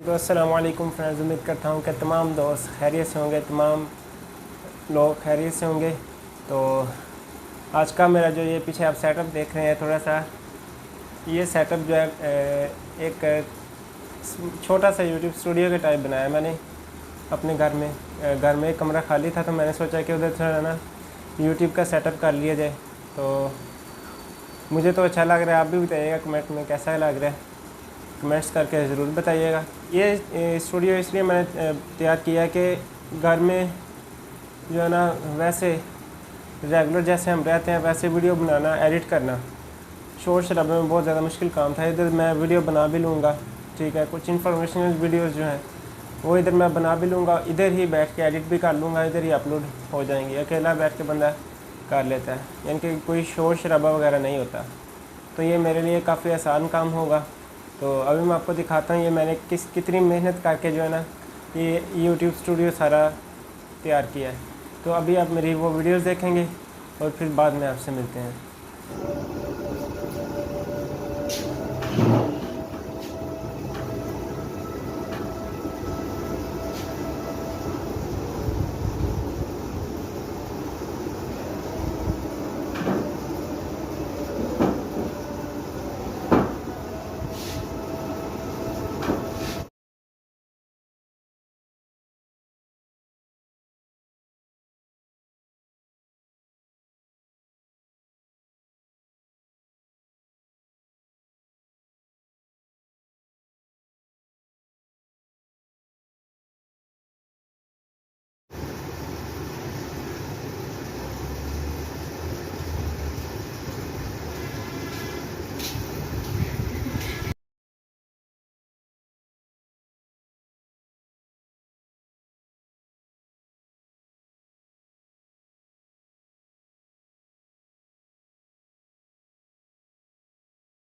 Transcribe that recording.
तो अस्सलाम वालेकुम फ्रेंड्स, उम्मीद करता हूँ कि तमाम दोस्त खैरियत से होंगे, तमाम लोग खैरियत से होंगे। तो आज का मेरा जो ये पीछे आप सेटअप देख रहे हैं, थोड़ा सा ये सेटअप जो है एक छोटा सा यूट्यूब स्टूडियो के टाइप बनाया मैंने अपने घर में एक कमरा खाली था, तो मैंने सोचा कि उधर थोड़ा ना यूट्यूब का सेटअप कर लिया जाए। तो मुझे तो अच्छा लग रहा है, आप भी बताइएगा कमेंट में कैसा लग रहा है, कमेंट्स करके ज़रूर बताइएगा। ये स्टूडियो इसलिए मैंने तैयार किया है कि घर में जो है ना वैसे रेगुलर जैसे हम रहते हैं वैसे वीडियो बनाना, एडिट करना शोर शराबे में बहुत ज़्यादा मुश्किल काम था। इधर मैं वीडियो बना भी लूँगा, ठीक है, कुछ इन्फॉर्मेशनल वीडियोस जो हैं वो इधर मैं बना भी लूँगा, इधर ही बैठ के एडिट भी कर लूँगा, इधर ही अपलोड हो जाएंगी। अकेला बैठ के बंदा कर लेता है, यानी कि कोई शोर शराबा वगैरह नहीं होता। तो ये मेरे लिए काफ़ी आसान काम होगा। तो अभी मैं आपको दिखाता हूँ ये मैंने कितनी मेहनत करके जो है ना ये यूट्यूब स्टूडियो सारा तैयार किया है। तो अभी आप मेरी वो वीडियोस देखेंगे और फिर बाद में आपसे मिलते हैं।